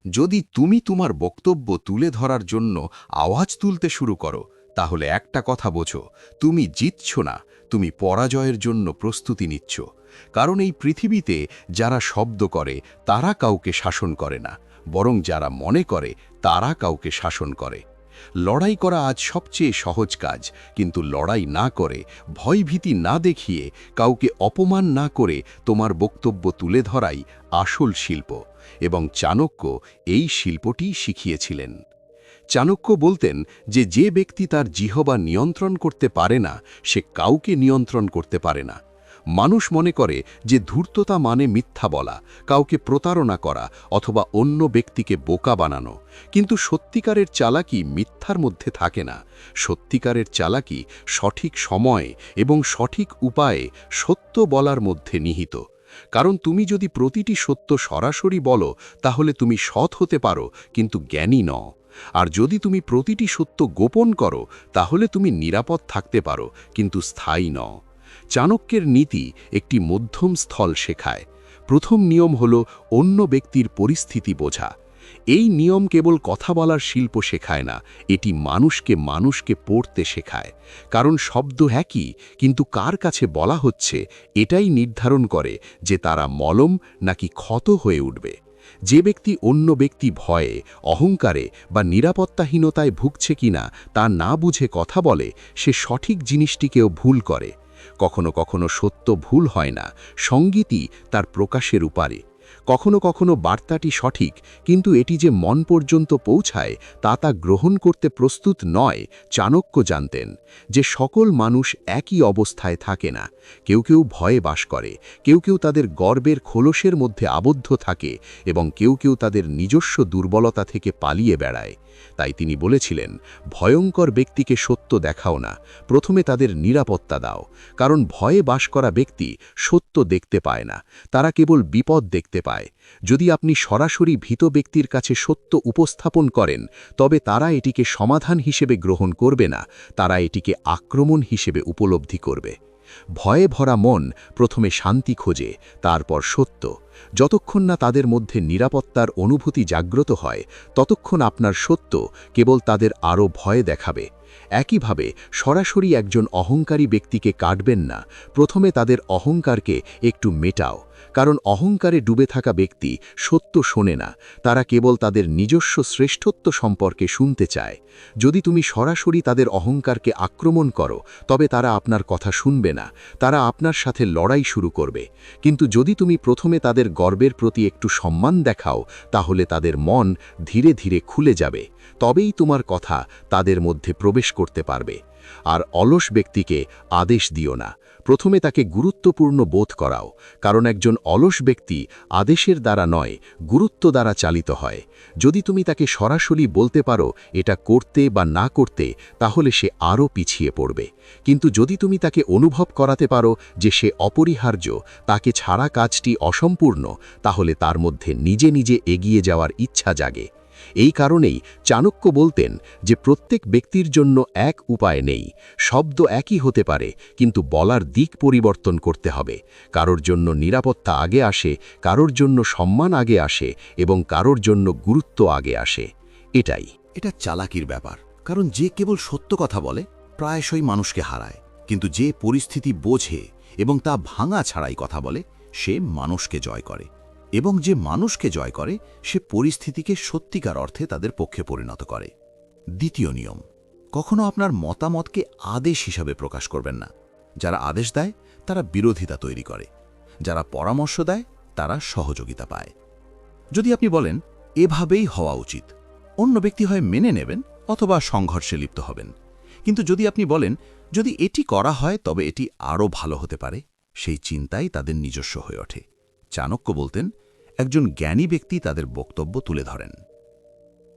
যদি তুমি তোমার বক্তব্য তুলে ধরার জন্য আওয়াজ তুলতে শুরু করো, তাহলে একটা কথা বোঝো, তুমি জিতছ না, তুমি পরাজয়ের জন্য প্রস্তুতি নিচ্ছ। কারণ এই পৃথিবীতে যারা শব্দ করে তারা কাউকে শাসন করে না, বরং যারা মনে করে তারা কাউকে শাসন করে। লড়াই করা আজ সবচেয়ে সহজ কাজ, কিন্তু লড়াই না করে, ভয়ভীতি না দেখিয়ে, কাউকে অপমান না করে তোমার বক্তব্য তুলে ধরাই আসল শিল্প। এবং চাণক্য এই শিল্পটি শিখিয়েছিলেন। চাণক্য বলতেন যে ব্যক্তি তার জিহ্বা নিয়ন্ত্রণ করতে পারে না, সে কাউকে নিয়ন্ত্রণ করতে পারে না। মানুষ মনে করে যে ধূর্ততা মানে মিথ্যা বলা, কাউকে প্রতারণা করা অথবা অন্য ব্যক্তিকে বোকা বানানো। কিন্তু সত্যিকারের চালাকি মিথ্যার মধ্যে থাকে না। সত্যিকারের চালাকি সঠিক সময়ে এবং সঠিক উপায়ে সত্য বলার মধ্যে নিহিত। কারণ তুমি যদি প্রতিটি সত্য সরাসরি বলো, তাহলে তুমি সৎ হতে পারো, কিন্তু জ্ঞানী নও। আর যদি তুমি প্রতিটি সত্য গোপন করো, তাহলে তুমি নিরাপদ থাকতে পারো, কিন্তু স্থায়ী নও। চাণক্যের নীতি একটি মধ্যম স্থল শেখায়। প্রথম নিয়ম হল অন্য ব্যক্তির পরিস্থিতি বোঝা। এই নিয়ম কেবল কথা বলার শিল্প শেখায় না, এটি মানুষকে পড়তে শেখায়। কারণ শব্দ একই, কিন্তু কার কাছে বলা হচ্ছে এটাই নির্ধারণ করে যে তারা মলম নাকি ক্ষত হয়ে উঠবে। যে ব্যক্তি অন্য ব্যক্তি ভয়ে, অহংকারে বা নিরাপত্তাহীনতায় ভুগছে কিনা তা না বুঝে কথা বলে, সে সঠিক জিনিসটিকেও ভুল করে। কখনো কখনো সত্য ভুল হয় না, সঙ্গীতই তার প্রকাশের উপারে। কখনো কখনো বার্তাটি সঠিক, কিন্তু এটি যে মন পর্যন্ত পৌঁছায় তা গ্রহণ করতে প্রস্তুত নয়। চাণক্য জানতেন যে সকল মানুষ একই অবস্থায় থাকে না। কেউ কেউ ভয়ে বাস করে, কেউ তাদের গর্বের খোলসের মধ্যে আবদ্ধ থাকে, এবং কেউ তাদের নিজস্ব দুর্বলতা থেকে পালিয়ে বেড়ায়। তাই তিনি বলেছিলেন, ভয়ঙ্কর ব্যক্তিকে সত্য দেখাও না, প্রথমে তাদের নিরাপত্তা দাও। কারণ ভয়ে বাস করা ব্যক্তি সত্য দেখতে পায় না, তারা কেবল বিপদ দেখতে পায়। যদি আপনি সরাসরি ভীত ব্যক্তির কাছে সত্য উপস্থাপন করেন, তবে তারা এটিকে সমাধান হিসেবে গ্রহণ করবে না, তারা এটিকে আক্রমণ হিসেবে উপলব্ধি করবে। ভয়ে ভরা মন প্রথমে শান্তি খোঁজে, তারপর সত্য। যতক্ষণ না তাদের মধ্যে নিরাপত্তার অনুভূতি জাগ্রত হয়, ততক্ষণ আপনার সত্য কেবল তাদের আরও ভয় দেখাবে। একইভাবে সরাসরি একজন অহংকারী ব্যক্তিকে কাটবেন না, প্রথমে তাদের অহংকারকে একটু মেটাও। কারণ অহংকারে ডুবে থাকা ব্যক্তি সত্য শোনে না, তারা কেবল তাদের নিজস্ব শ্রেষ্ঠত্ব সম্পর্কে শুনতে চায়। যদি তুমি সরাসরি তাদের অহংকারকে আক্রমণ করো, তবে তারা আপনার কথা শুনবে না, তারা আপনার সাথে লড়াই শুরু করবে। কিন্তু যদি তুমি প্রথমে তাদের গর্বের প্রতি একটু সম্মান দেখাও, তাহলে তাদের মন ধীরে ধীরে খুলে যাবে। তবেই তোমার কথা তাদের মধ্যে প্রবেশ করতে পারবে। আর অলস ব্যক্তিকে আদেশ দিও না, প্রথমে তাকে গুরুত্বপূর্ণ বোধ করাও। কারণ একজন অলস ব্যক্তি আদেশের দ্বারা নয়, গুরুত্ব দ্বারা চালিত হয়। যদি তুমি তাকে সরাসরি বলতে পারো এটা করতে বা না করতে, তাহলে সে আরও পিছিয়ে পড়বে। কিন্তু যদি তুমি তাকে অনুভব করাতে পারো যে সে অপরিহার্য, তাকে ছাড়া কাজটি অসম্পূর্ণ, তাহলে তার মধ্যে নিজে নিজে এগিয়ে যাওয়ার ইচ্ছা জাগে। এই কারণেই চাণক্য বলতেন যে প্রত্যেক ব্যক্তির জন্য এক উপায় নেই। শব্দ একই হতে পারে, কিন্তু বলার দিক পরিবর্তন করতে হবে। কারোর জন্য নিরাপত্তা আগে আসে, কারোর জন্য সম্মান আগে আসে, এবং কারোর জন্য গুরুত্ব আগে আসে। এটা চালাকির ব্যাপার, কারণ যে কেবল সত্য কথা বলে প্রায়শই মানুষকে হারায়। কিন্তু যে পরিস্থিতি বোঝে এবং তা ভাঙা ছাড়াই কথা বলে, সে মানুষকে জয় করে। এবং যে মানুষকে জয় করে, সে পরিস্থিতিকে সত্যিকার অর্থে তাদের পক্ষে পরিণত করে। দ্বিতীয় নিয়ম, কখনো আপনার মতামতকে আদেশ হিসাবে প্রকাশ করবেন না। যারা আদেশ দেয় তারা বিরোধিতা তৈরি করে, যারা পরামর্শ দেয় তারা সহযোগিতা পায়। যদি আপনি বলেন এভাবেই হওয়া উচিত, অন্য ব্যক্তি হয় মেনে নেবেন অথবা সংঘর্ষে লিপ্ত হবেন। কিন্তু যদি আপনি বলেন যদি এটি করা হয় তবে এটি আরও ভালো হতে পারে, সেই চিন্তাই তাদের নিজস্ব হয়ে ওঠে। চাণক্য বলতেন, একজন জ্ঞানী ব্যক্তি তাদের বক্তব্য তুলে ধরেন।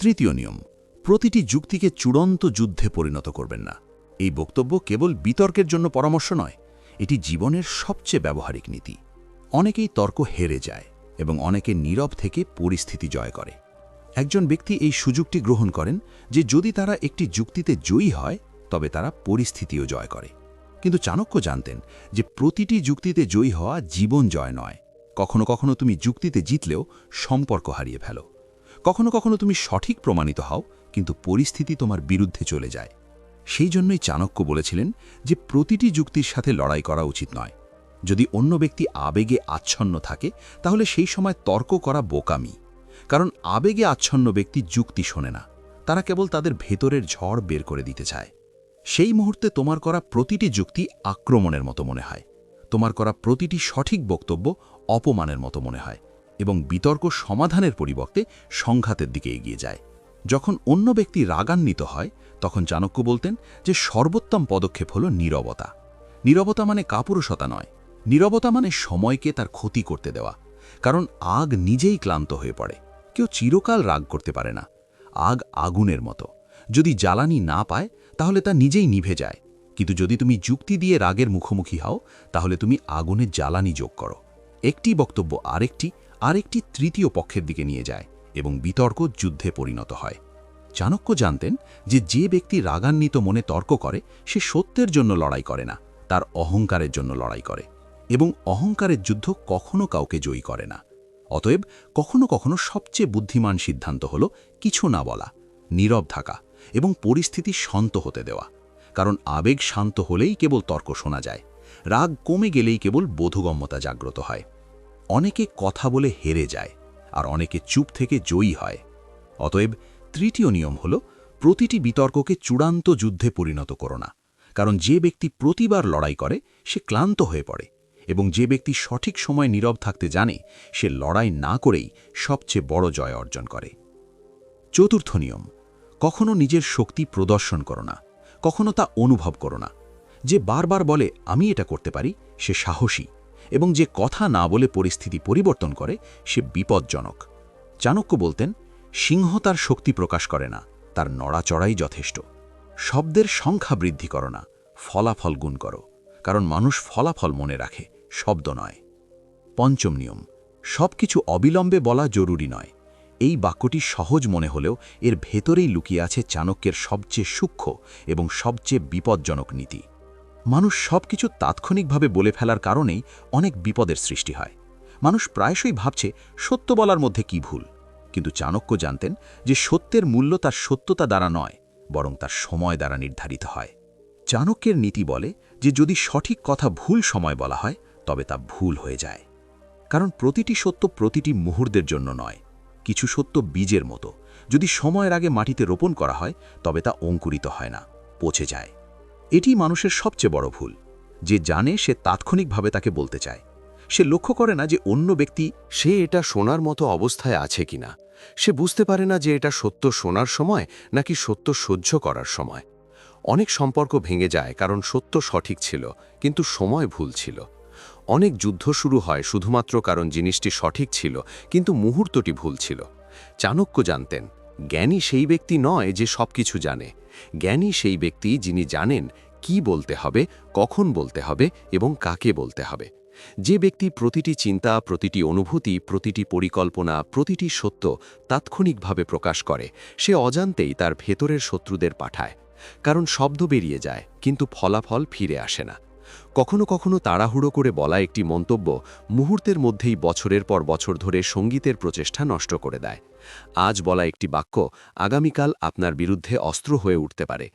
তৃতীয় নিয়ম, প্রতিটি যুক্তিকে চূড়ান্ত যুদ্ধে পরিণত করবেন না। এই বক্তব্য কেবল বিতর্কের জন্য পরামর্শ নয়, এটি জীবনের সবচেয়ে ব্যবহারিক নীতি। অনেকেই তর্ক হেরে যায় এবং অনেকে নীরব থেকে পরিস্থিতি জয় করে। একজন ব্যক্তি এই সুযোগটি গ্রহণ করেন যে যদি তারা একটি যুক্তিতে জয়ী হয়, তবে তারা পরিস্থিতিও জয় করে। কিন্তু চাণক্য জানতেন যে প্রতিটি যুক্তিতে জয়ী হওয়া জীবন জয় নয়। কখনো কখনো তুমি যুক্তিতে জিতলেও সম্পর্ক হারিয়ে ফেলো। কখনো কখনো তুমি সঠিক প্রমাণিত হও, কিন্তু পরিস্থিতি তোমার বিরুদ্ধে চলে যায়। সেই জন্যই চাণক্য বলেছিলেন যে প্রতিটি যুক্তির সাথে লড়াই করা উচিত নয়। যদি অন্য ব্যক্তি আবেগে আচ্ছন্ন থাকে, তাহলে সেই সময় তর্ক করা বোকামি। কারণ আবেগে আচ্ছন্ন ব্যক্তি যুক্তি শোনে না, তারা কেবল তাদের ভেতরের ঝড় বের করে দিতে চায়। সেই মুহূর্তে তোমার করা প্রতিটি যুক্তি আক্রমণের মতো মনে হয়, তোমার করা প্রতিটি সঠিক বক্তব্য অপমানের মতো মনে হয়, এবং বিতর্ক সমাধানের পরিবর্তে সংঘাতের দিকে এগিয়ে যায়। যখন অন্য ব্যক্তি রাগান্বিত হয়, তখন চাণক্য বলতেন যে সর্বোত্তম পদক্ষেপ হল নীরবতা। নীরবতা মানে কাপুরুষতা নয়, নীরবতা মানে সময়কে তার ক্ষতি করতে দেওয়া। কারণ আগ নিজেই ক্লান্ত হয়ে পড়ে, কেউ চিরকাল রাগ করতে পারে না। আগ আগুনের মতো, যদি জ্বালানি না পায় তাহলে তা নিজেই নিভে যায়। কিন্তু যদি তুমি যুক্তি দিয়ে রাগের মুখোমুখি হও, তাহলে তুমি আগুনের জ্বালানি যোগ করো। একটি বক্তব্য আরেকটি তৃতীয় পক্ষের দিকে নিয়ে যায় এবং বিতর্ক যুদ্ধে পরিণত হয়। চাণক্য জানতেন যে যে ব্যক্তি রাগান্বিত মনে তর্ক করে, সে সত্যের জন্য লড়াই করে না, তার অহংকারের জন্য লড়াই করে, এবং অহংকারের যুদ্ধ কখনো কাউকে জয়ী করে না। অতএব কখনো কখনো সবচেয়ে বুদ্ধিমান সিদ্ধান্ত হল কিছু না বলা, নীরব থাকা এবং পরিস্থিতি শান্ত হতে দেওয়া। কারণ আবেগ শান্ত হলেই কেবল তর্ক শোনা যায়, রাগ কমে গেলেই কেবল বোধগম্যতা জাগ্রত হয়। অনেকে কথা বলে হেরে যায়, আর অনেকে চুপ থেকে জয়ী হয়। অতএব তৃতীয় নিয়ম হল প্রতিটি বিতর্ককে চূড়ান্ত যুদ্ধে পরিণত করো না। কারণ যে ব্যক্তি প্রতিবার লড়াই করে, সে ক্লান্ত হয়ে পড়ে, এবং যে ব্যক্তি সঠিক সময় নীরব থাকতে জানে, সে লড়াই না করেই সবচেয়ে বড় জয় অর্জন করে। চতুর্থ নিয়ম, কখনো নিজের শক্তি প্রদর্শন করো না, কখনো তা অনুভব করো না। যে বারবার বলে আমি এটা করতে পারি, সে সাহসী, এবং যে কথা না বলে পরিস্থিতি পরিবর্তন করে, সে বিপজ্জনক। চাণক্য বলতেন, সিংহ তার শক্তি প্রকাশ করে না, তার নড়াচড়াই যথেষ্ট। শব্দের সংখ্যা বৃদ্ধি করো না, ফলাফল গুণ করো। কারণ মানুষ ফলাফল মনে রাখে, শব্দ নয়। পঞ্চম নিয়ম, সব কিছু অবিলম্বে বলা জরুরি নয়। এই বাক্যটি সহজ মনে হলেও এর ভেতরেই লুকিয়ে আছে চাণক্যের সবচেয়ে সূক্ষ্ম এবং সবচেয়ে বিপজ্জনক নীতি। মানুষ সবকিছু তাৎক্ষণিকভাবে বলে ফেলার কারণেই অনেক বিপদের সৃষ্টি হয়। মানুষ প্রায়শই ভাবছে সত্য বলার মধ্যে কি ভুল, কিন্তু চাণক্য জানতেন যে সত্যের মূল্য তার সত্যতা দ্বারা নয়, বরং তার সময় দ্বারা নির্ধারিত হয়। চাণক্যের নীতি বলে যে যদি সঠিক কথা ভুল সময় বলা হয়, তবে তা ভুল হয়ে যায়। কারণ প্রতিটি সত্য প্রতিটি মুহূর্তের জন্য নয়। কিছু সত্য বীজের মতো, যদি সময়ের আগে মাটিতে রোপণ করা হয়, তবে তা অঙ্কুরিত হয় না, পচে যায়। এটি মানুষের সবচেয়ে বড় ভুল। যে জানে সে তাৎক্ষণিকভাবে তাকে বলতে চায়, সে লক্ষ্য করে না যে অন্য ব্যক্তি সে এটা শোনার মতো অবস্থায় আছে কিনা। সে বুঝতে পারে না যে এটা সত্য শোনার সময় নাকি সত্য সহ্য করার সময়। অনেক সম্পর্ক ভেঙে যায় কারণ সত্য সঠিক ছিল, কিন্তু সময় ভুল ছিল। অনেক যুদ্ধ শুরু হয় শুধুমাত্র কারণ জিনিসটি সঠিক ছিল, কিন্তু মুহূর্তটি ভুল ছিল। চাণক্য জানতেন, জ্ঞানী সেই ব্যক্তি নয় যে সবকিছু জানে। জ্ঞানী সেই ব্যক্তি যিনি জানেন কি বলতে হবে, কখন বলতে হবে এবং কাকে বলতে হবে। যে ব্যক্তি প্রতিটি চিন্তা, প্রতিটি অনুভূতি, প্রতিটি পরিকল্পনা, প্রতিটি সত্য তাৎক্ষণিকভাবে প্রকাশ করে, সে অজান্তেই তার ভেতরের শত্রুদের পাঠায়। কারণ শব্দ বেরিয়ে যায়, কিন্তু ফলাফল ফিরে আসে না। কখনো কখনো তাড়াহুড়ো করে বলা একটি মন্তব্য মুহূর্তের মধ্যেই বছরের পর বছর ধরে সঙ্গীতের প্রচেষ্টা নষ্ট করে দেয়। আজ বলা একটি বাক্য আগামীকাল আপনার বিরুদ্ধে অস্ত্র হয়ে উঠতে পারে।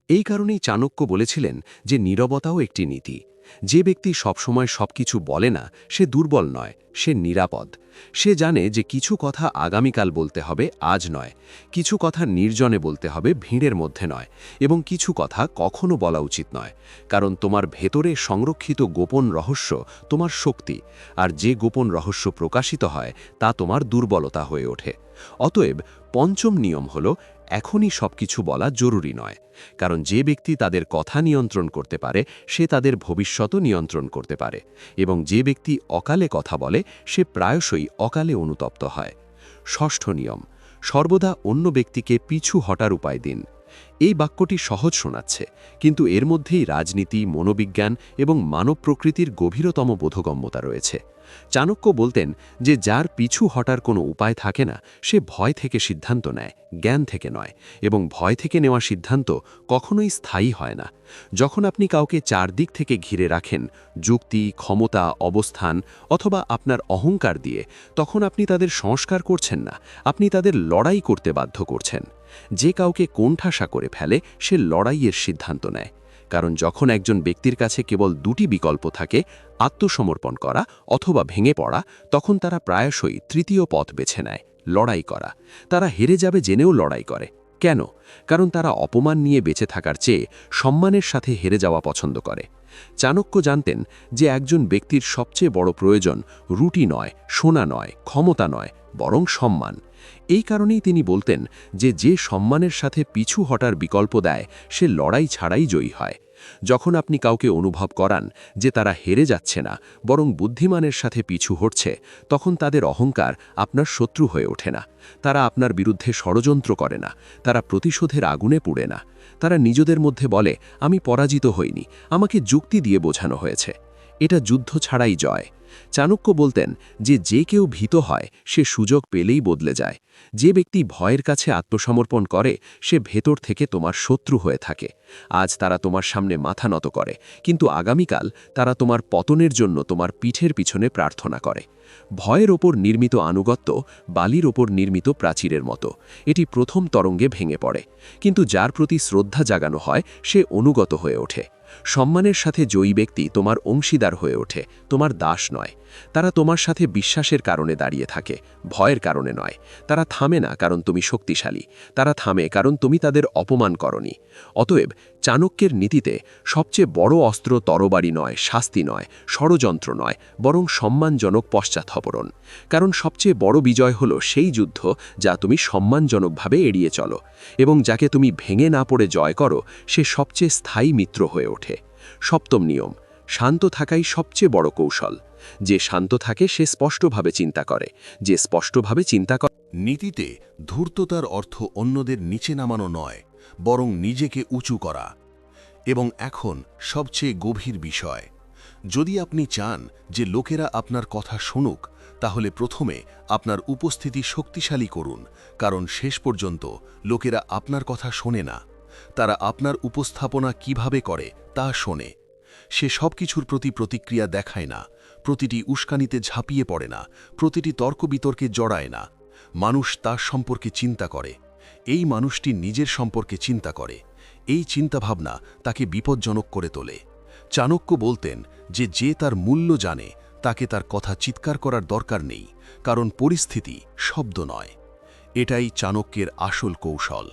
এই কারণেই চাণক্য বলেছিলেন যে নীরবতাও একটি নীতি। যে ব্যক্তি সবসময় সবকিছু বলে না, সে দুর্বল নয়, সে নিরাপদ। সে জানে যে কিছু কথা আগামীকাল বলতে হবে, আজ নয়। কিছু কথা নির্জনে বলতে হবে, ভিড়ের মধ্যে নয়। এবং কিছু কথা কখনো বলা উচিত নয়। কারণ তোমার ভেতরে সংরক্ষিত গোপন রহস্য তোমার শক্তি, আর যে গোপন রহস্য প্রকাশিত হয় তা তোমার দুর্বলতা হয়ে ওঠে। অতএব পঞ্চম নিয়ম হল এখনই সবকিছু বলা জরুরি নয়। কারণ যে ব্যক্তি তাদের কথা নিয়ন্ত্রণ করতে পারে, সে তাদের ভবিষ্যতও নিয়ন্ত্রণ করতে পারে। এবং যে ব্যক্তি অকালে কথা বলে, সে প্রায়শই অকালে অনুতপ্ত হয়। ষষ্ঠ নিয়ম, সর্বদা অন্য ব্যক্তিকে পিছু হটার উপায় দিন। এই বাক্যটি সহজ শোনাচ্ছে, কিন্তু এর মধ্যেই রাজনীতি, মনোবিজ্ঞান এবং মানব প্রকৃতির গভীরতম বোধগম্যতা রয়েছে। চাণক্য বলতেন যে যার পিছু হটার কোনো উপায় থাকে না, সে ভয় থেকে সিদ্ধান্ত নেয়, জ্ঞান থেকে নয়, এবং ভয় থেকে নেওয়া সিদ্ধান্ত কখনোই স্থায়ী হয় না। যখন আপনি কাউকে চারদিক থেকে ঘিরে রাখেন, যুক্তি, ক্ষমতা, অবস্থান অথবা আপনার অহংকার দিয়ে, তখন আপনি তাদের সংস্কার করছেন না, আপনি তাদের লড়াই করতে বাধ্য করছেন। যে কাউকে কোণঠাসা করে ফেলে, সে লড়াইয়ের সিদ্ধান্ত নেয়। কারণ যখন একজন ব্যক্তির কাছে কেবল দুটি বিকল্প থাকে, আত্মসমর্পণ করা অথবা ভেঙে পড়া, তখন তারা প্রায়শই তৃতীয় পথ বেছে নেয়, লড়াই করা। তারা হেরে যাবে জেনেও লড়াই করে। কেন? কারণ তারা অপমান নিয়ে বেঁচে থাকার চেয়ে সম্মানের সাথে হেরে যাওয়া পছন্দ করে। চাণক্য জানতেন যে একজন ব্যক্তির সবচেয়ে বড় প্রয়োজন রুটি নয়, সোনা নয়, ক্ষমতা নয়, বরং সম্মান। এই কারণেই তিনি বলতেন যে যে সম্মানের সাথে পিছু হটার বিকল্প দেয়, সে লড়াই ছাড়াই জয়ী হয়। যখন আপনি কাউকে অনুভব করান যে তারা হেরে যাচ্ছে না, বরং বুদ্ধিমানের সাথে পিছু হটছে, তখন তাদের অহংকার আপনার শত্রু হয়ে ওঠে না। তারা আপনার বিরুদ্ধে ষড়যন্ত্র করে না, তারা প্রতিশোধের আগুনে পুড়ে না। তারা নিজেদের মধ্যে বলে, আমি পরাজিত হইনি, আমাকে যুক্তি দিয়ে বোঝানো হয়েছে। এটা যুদ্ধ ছাড়াই জয়। চাণক্য বলতেন যে যে কেউ ভীত হয়, সে সুযোগ পেলেই বদলে যায়। যে ব্যক্তি ভয়ের কাছে আত্মসমর্পণ করে, সে ভেতর থেকে তোমার শত্রু হয়ে থাকে। আজ তারা তোমার সামনে মাথা নত করে, কিন্তু আগামীকাল তারা তোমার পতনের জন্য তোমার পিঠের পিছনে প্রার্থনা করে। ভয়ের ওপর নির্মিত আনুগত্য বালির ওপর নির্মিত প্রাচীরের মতো, এটি প্রথম তরঙ্গে ভেঙে পড়ে। কিন্তু যার প্রতি শ্রদ্ধা জাগানো হয়, সে অনুগত হয়ে ওঠে। সম্মানের সাথে জয়ী ব্যক্তি তোমার অংশীদার হয়ে ওঠে, তোমার দাস নয়। তারা তোমার সাথে বিশ্বাসের কারণে দাঁড়িয়ে থাকে, ভয়ের কারণে নয়। তারা থামে না কারণ তুমি শক্তিশালী, তারা থামে কারণ তুমি তাদের অপমান করনি। অতএব চাণক্যের নীতিতে সবচেয়ে বড় অস্ত্র তরবারি নয়, শাস্তি নয়, ষড়যন্ত্র নয়, বরং সম্মানজনক পশ্চাৎপরণ। কারণ সবচেয়ে বড় বিজয় হলো সেই যুদ্ধ যা তুমি সম্মানজনকভাবে এড়িয়ে চলো, এবং যাকে তুমি ভেঙে না পড়ে জয় করো, সে সবচেয়ে স্থায়ী মিত্র হয়ে ওঠে। সপ্তম নিয়ম: শান্ত থাকাই সবচেয়ে বড় কৌশল। যে শান্ত থাকে সে স্পষ্টভাবে চিন্তা করে, যে স্পষ্টভাবে চিন্তা করে। নীতিতে ধূর্ততার অর্থ অন্যদের নিচে নামানো নয়, বরং নিজেকে উঁচু করা। এবং এখন সবচেয়ে গভীর বিষয়, যদি আপনি চান যে লোকেরা আপনার কথা শুনুক, তাহলে প্রথমে আপনার উপস্থিতি শক্তিশালী করুন, কারণ শেষ পর্যন্ত লোকেরা আপনার কথা শোনে না, তারা আপনার উপস্থাপনা কিভাবে করে তা শোনে। সে সব কিছুর প্রতি প্রতিক্রিয়া দেখায় না, প্রতিটি উস্কানিতে ঝাঁপিয়ে পড়ে না, প্রতিটি তর্ক বিতর্কে জড়ায় না। মানুষ তার সম্পর্কে চিন্তা করে, এই মানুষটি নিজের সম্পর্কে চিন্তা করে। এই চিন্তাভাবনা তাকে বিপজ্জনক করে তোলে। চাণক্য বলতেন যে যে তার মূল্য জানে, তাকে তার কথা চিৎকার করার দরকার নেই, কারণ পরিস্থিতি শব্দ নয়। এটাই চাণক্যের আসল কৌশল।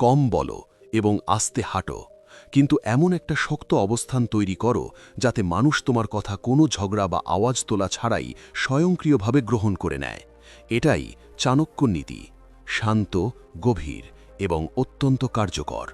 কম বলো এবং আস্তে হাঁটো, কিন্তু এমন একটা শক্ত অবস্থান তৈরি করো যাতে মানুষ তোমার কথা কোনো ঝগড়া বা আওয়াজ তোলা ছাড়াই স্বয়ংক্রিয়ভাবে গ্রহণ করে নেয়। এটাই চাণক্য নীতি, শান্ত, গভীর এবং অত্যন্ত কার্যকর।